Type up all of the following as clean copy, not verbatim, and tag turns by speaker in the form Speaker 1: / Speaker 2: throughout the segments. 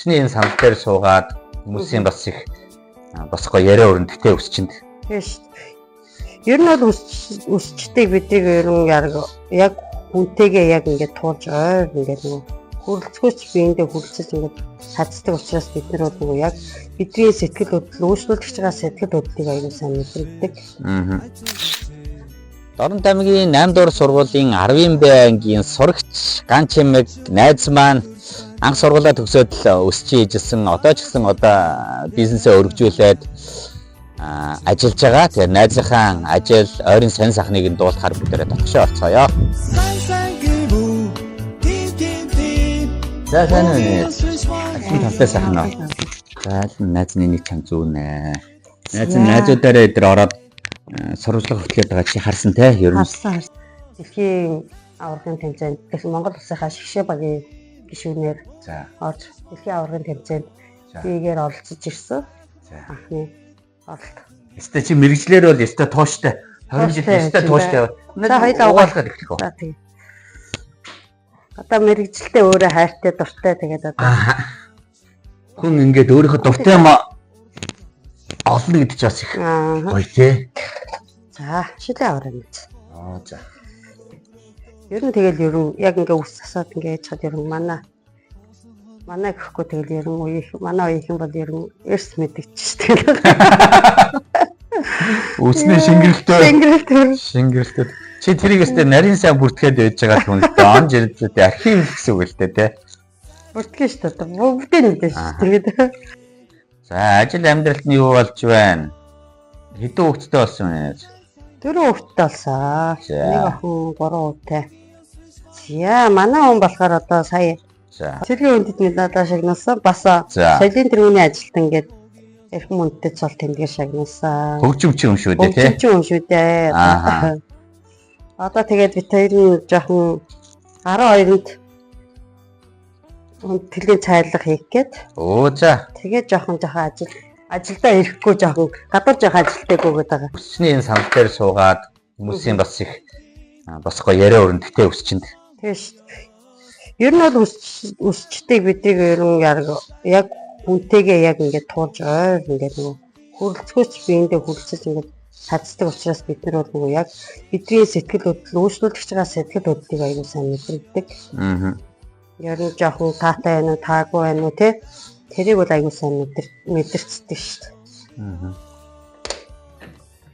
Speaker 1: Өчсний энэ санал дээр суугаад хүмүүсийн бас их босгоо яриа өрнөдтэй өсчинд.
Speaker 2: Тийм шүү. Ер нь бол өсчтэй бидийг ер нь яг хүнтэйгээ яг ингээд туулж ойр ингээд нөгөө хөрөлцгөөч биендээ хөрөлцөж ингээд цацдаг учраас бид нар бол яг бидний сэтгэл хөдлөл өөрчлөгдөж байгаа сэтгэл хөдлөлийг аягүй сайн мэдэрдэг.
Speaker 1: Дорнод аймгийн 8 дугаар сургуулийн 10-ын Б ангийн сурагч Ганчимэг найз маань анх сургуулаа төгсөөд л өсч ижсэн одоо ч гэсэн одоо бизнесээ өргөжүүлээд ажиллаж байгаа. Тэгэхээр найзынхаа ажил ойрын сонь сахныг нь дуулахаар бүгдээрээ тогшоо орцгоё. За сайн уу. Талтай сайхан уу. За найзны нэг чам зүүнэ. Найзуудаараа эдгээр ороод сурвалжлага хөтлөд байгаа чи харсан те ер нь.
Speaker 2: Харсан. Дэлхийн аваргын тэмцээнд Монгол улсынхаа шгшээ багийн гишүүнээр орж дэлхийн аваргын тэмцээнд биегээр оролцож ирсэн. Анхны оролт.
Speaker 1: Эсвэл чи мэрэгчлэр бол өстой тууштай. 20 жил өстой тууштай.
Speaker 2: За хоёулаа угаалгаад эхлэх үү. За тийм. Одоо мэрэгчлээ өөрөө хайртай дуртай тэгээд одоо
Speaker 1: хүн ингээд өөрийнхөө дуртай юм олно гэдэг ч бас их гоё тий.
Speaker 2: За шилээ аваарай мэд.
Speaker 1: За.
Speaker 2: Ер нь тэгэл ер нь яг ингээ ус асаад ингээ чад ер нь манай гэхгүй тэгэл ер нь манай үеийнхэн бол ер нь эрс мэдэгч шүү дээ.
Speaker 1: Үсний шингэрэлтөө. Чи тэрийг өстэй нарийн сайн бүртгээд байж байгаа хүн л доо онж ирдээ архив гэсэн үг л дээ тий.
Speaker 2: Бүртгэж шүү дээ. Бүгдээ нэгдэж шүү дээ.
Speaker 1: За ажил амьдралд нь юу болж байна? Хэдэн хүүхэдтэй болсон вэ?
Speaker 2: 4 хүүхэдтэй болсон. Нэг охин 3 хүүтэй. За манай хүн болохоор одоо сая цэргийн үндэд надад шагнасан. Бас соёлын тэргүүний ажилд ингээд эрхэм үндэд цол тэмдэг шагнасан.
Speaker 1: Хөгжимчин юм шүү дээ тий.
Speaker 2: Хөгжимчин юм шүү дээ. Одоо тэгээд бид хоёр нь жоохон 12-нд тэргийн цайлга хийх гээд.
Speaker 1: За.
Speaker 2: Тэгээд жоохон ажилдаа ирэхгүй жоохон гадуур жоохон ажилтайг өгöd байгаа.
Speaker 1: Өсчний энэ санал дээр суугаад хүмүүсийн бас их босгоо яриа өрнөдтэй өсчинд.
Speaker 2: Тийм шүү. Ер нь бол өсчтэйг бидийг ер нь яг хүнтэйгээ яг ингээд туулж ойр ингээд нөгөө хөрөлцгөөч биендээ хөрөлцөж ингээд цацдаг учраас бид нар бол яг бидний сэтгэл хөдлөл өөрчлөгдөж байгаа сэтгэл хөдлөлийг аягүй сайн мэдэрдэг. Ер нь жоохон таатай байна уу, таагүй байна уу те. Тэрийг бол аягүй сайн мэдэрчдэг шүү дээ.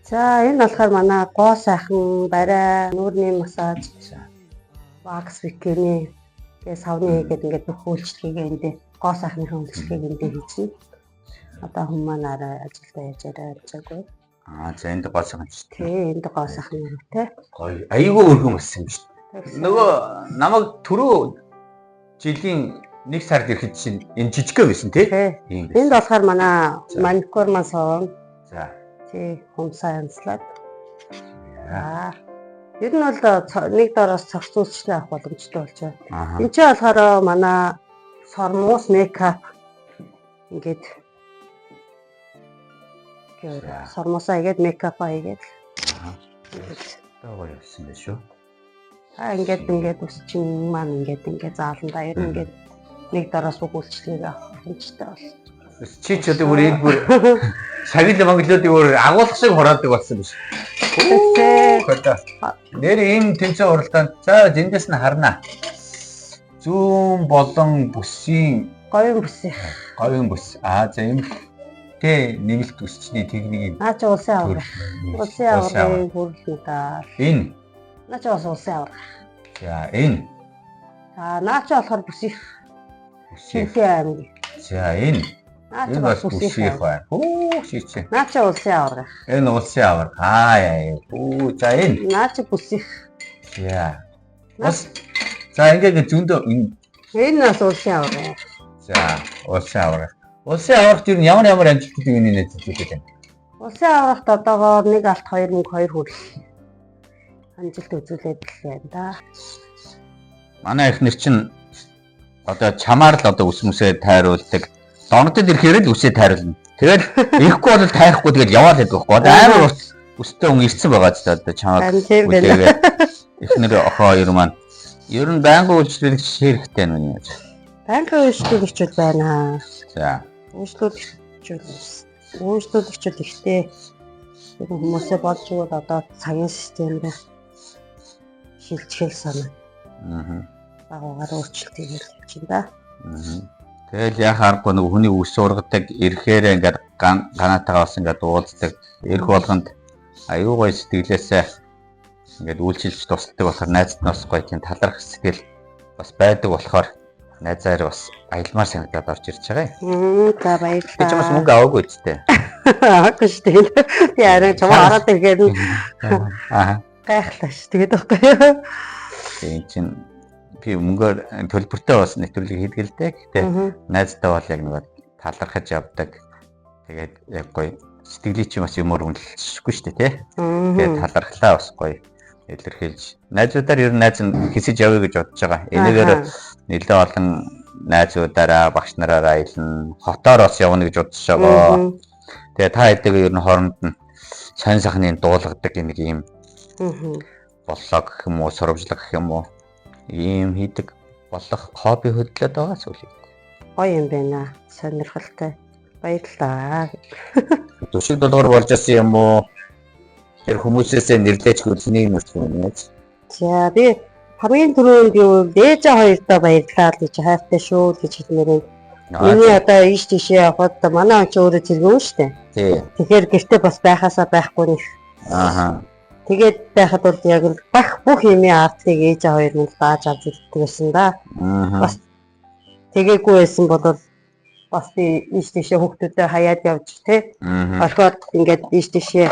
Speaker 2: За энэ болохоор манай гоо сайхан барай, нүүрний массаж, вакс бикини тэгээ савны хийгээд ингээд бүх үйлчлэгийг эндээ гоо сайхныхаа үйлчлэгийг эндээ хийчихнэ. Одоо хүмүүс маань арай ажилдаа яаж арайчаагүй.
Speaker 1: За энд гоо сайхан шүү дээ.
Speaker 2: Тий, энд гоо сайхан юм те.
Speaker 1: Гоё. Аягүй өргөн болсон юм шүү дээ. Нөгөө намайг түрүү жилийн 1 сард ирэхэд чинь энэ жижигхэн байсан тий.
Speaker 2: Энд болохоор манай маникюр масон.
Speaker 1: За.
Speaker 2: Тий, хумсаа янзлаад. Ер нь бол нэг дороос цогц үйлчлэл авах боломжтой болж байна. Энд чинь болохоор манай сормус мейкап ингээд сормусаа игээд мейкапаа игээд.
Speaker 1: Гоё болсон байх шүү.
Speaker 2: Ингээд өсчин маань ингээд зааландаа ер нь ингээд нэг дороос бүх үйлчлэгийг авах боломжтой бол.
Speaker 1: Чи ч одоо бүр энэ бүр шагил монголиодын бүр агуулга шиг хураадаг болсон биш. Нэр энэ тэмцээн уралдаанд за эндээс нь харна. Зүүн болон бүсийн
Speaker 2: говийн бүс.
Speaker 1: За энэ тэ нэмэлт өсчний техникийг
Speaker 2: наач улсын авраг. Улсын аврагын хөрлөлтөд
Speaker 1: энэ
Speaker 2: наач улсын авраг.
Speaker 1: За энэ
Speaker 2: наач болохоор бүсийн аймаг.
Speaker 1: За энэ бас бүсийн байна. Шийдсэн.
Speaker 2: Наач улсын авраг.
Speaker 1: Энэ улсын авраг. За энэ
Speaker 2: наач бүсийн.
Speaker 1: За ингээд зөндөө
Speaker 2: энэ бас улсын авраг.
Speaker 1: За улсын авраг. Улсын аврагт юу ямар амжилтууд юу нэ зүйлүүд байна?
Speaker 2: Улсын аврагт одоогоор нэг алт 2 мөнгө 2 хүрэл амжилт үзүүлээд л байна да.
Speaker 1: Манай эхнэр чинь одоо чамаар л одоо үсмүсээ тайруулдаг. Доногдод ирэхээр л үсээ тайруулна. Тэгэл ирэхгүй бол тайрахгүй тэгэл яваад байдаг байхгүй. Амар өстэй хүн ирсэн байгаа ч одоо чамаар үлдээгээ. Эхнэр охоо хоёр маань ер нь байнгын үйлчлүүлэгч хэрэгтэй юм яаж.
Speaker 2: Банкын үйлчлүүлэгчүүд байна.
Speaker 1: За.
Speaker 2: Үйлчлүүлэгчүүд ихтэй хүмүүсээ болж өгөөд одоо цагийн системээр шилжихэл санаа. Багаагаар өөрчлөлт хийх юм да.
Speaker 1: Тэгэл яг харахгүй нэг хүний үс ургадаг ирэхээр ингээд ганаатайгаа бас ингээд уулздаг. Ирэх болгонд аюу гой сэтгэлээсээ ингээд үйлчилж тусалдаг болохоор найзд нь бас гоё тийм талархах сэтгэл бас байдаг болохоор найзаар бас аялмаар санагдаад орж ирж байгаа юм.
Speaker 2: За баярлалаа.
Speaker 1: Би ч бас мөнгө аваагүй үстэй.
Speaker 2: Аваагүй шүү дээ. Яараа чамаа хараад ирэхэд гайхлаа шүү. Тэгээд байхгүй.
Speaker 1: Тийм чинь би мөнгөөр төлбөртэй бас нэвтрүүлэг хийдэг л дээ. Гэтэ найзтай бол яг нэг талархаж явдаг. Тэгээд яг гоё сэтгэлийг чи бас юмор үнэлчихгүй шүү дээ тий. Тэгээд талархлаа бас гоё илэрхийлж. Найзуудаар ер нь найз нь хэсэж явъя гэж бодож байгаа. Энэгээр нэлээд олон найзуудаараа багш нараараа аялна. Хотоор бас явна гэж бодож байгаа. Тэгээ та хэдийгээр ер нь хооронд нь сонь сахны дуулгадаг нэг юм боллоо гэх юм уу, сурвалжлах гэх юм уу ийм хийдэг болох хобби хөдлөд байгаа зүйлээ.
Speaker 2: Гоё юм байна. Сонирхолтой. Баярлалаа.
Speaker 1: Төшиг долгор болж ирсэн юм уу? Тэр хүмүүсээс нэрлэж хөлснийг нүртгэнэ.
Speaker 2: За би хамгийн түрүүнд юу ээж хоёртоо баярлалаа гэж хайртай шүү гэж хэлмээр юм. Миний одоо ийш тийшээ явахад манай он ч өөрөө зэрэгэн шүү дээ.
Speaker 1: Тий.
Speaker 2: Тэгэхээр гэртээ бас байхаасаа байхгүй нэг. Тэгээд байхад бол яг бүх юмын артыг ээж хоёр нь дааж авч ирдэг байсан да. Бас тэгээгүй байсан бол бас би ийш тийшээ хүүхдүүдэд хаяад явж тий. Орхиод ингээд ийш тийшээ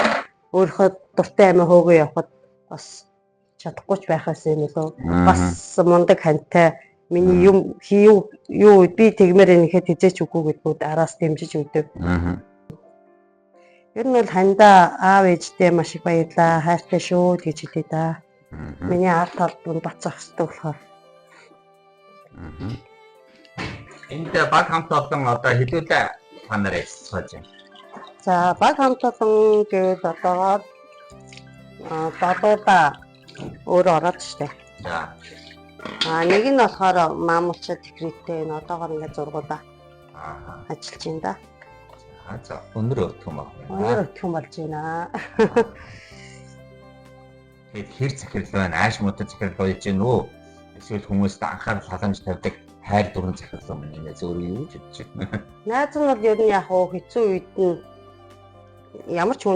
Speaker 2: өөрөө дуртай амиа хөөгөө явахад бас чадахгүй ч байх байсан юм лөө. Бас мундаг хантай миний юм юу би тэгмээр нэхэд хизээч үгүй гэдгүүд араас дэмжиж өгдөг. Ер нь бол хандаа аав ээжтэй маш их баярлаа. Хайртай шүү гэж хэлээ да. Миний ард талд нь бацах хэрэгтэй болохоор.
Speaker 1: Энд баг хамт олон одоо хэлүүлээ та нарыг хэлцгааж байна.
Speaker 2: За баг хамт олон гэвэл одоо бабаа өөрөө ороод штэ.
Speaker 1: За.
Speaker 2: Нэг нь болохоор маамуучаа декреттэй энэ одоогоор ингээд зургуудаа ажиллаж байна да.
Speaker 1: За өнөр өгтгөн баг.
Speaker 2: Өнөр өгтгөн болж байна.
Speaker 1: Тэгээд хэр захирал байна? Ааш муутай захирал болж гин үү? Эсвэл хүмүүст анхаарал халамж тавьдаг хайр дурлал захирал юм нэ зөөр юу гэж бодож байна.
Speaker 2: Найз нь бол ер нь яг хэцүү үед нь ямар ч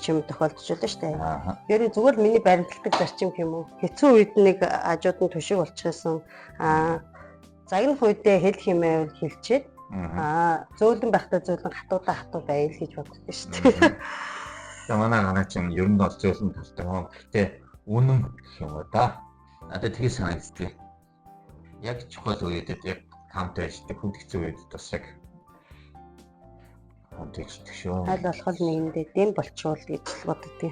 Speaker 2: юм тохиолдчихлоо шүү дээ. Ер нь зүгээр миний баримтлагдаг зарчим юм уу? Хэцүү үед нэг ажууд нь төшиг болчихсон. Загнах үедээ хэл хэмээл хэлчихэд зөөлөн байхдаа зөөлөн хатуудаа айл гэж боддог шүү дээ.
Speaker 1: За манай ганаа чинь ер нь бол зөөлөн талтай юм. Гэхдээ үнэн гэх юм уу да. Надад тгий санагддаг. Яг чухал үедэд яг хамт байждаг хүндэгцүү үед бас яг хамт байждаг шүү.
Speaker 2: Аль болох нэгэндээ дэм болчвол гэж боддог.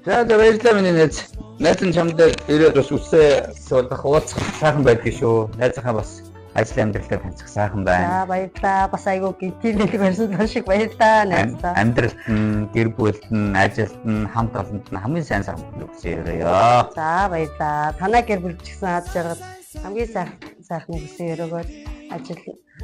Speaker 1: За баярлалаа миний найз. Найз нь чамд ирээд бас үсээ суулгах уулзах сайхан байдаг шүү. Найзынхаа бас ажил амьдралдаа танилцах сайхан байна.
Speaker 2: За баярлалаа. Бас айгүй гинтийн нэг барьсан шиг баярлалаа найздаа.
Speaker 1: Амьдралд нь, гэр бүлд нь, ажилд нь, хамт олонд нь хамгийн сайн сайхан өгсөөрөө.
Speaker 2: За баярлалаа. Танай гэр бүл ч гэсэн ад жаргал хамгийн сайхан өгсөөрөө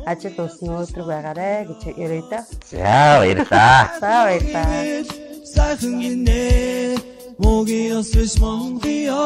Speaker 2: ажил дуусна өдрөг байгаарэ гэж ярив да.
Speaker 1: За баярлалаа.
Speaker 2: За баярлалаа.
Speaker 3: Сайхан гинэ Моги освеш Монголио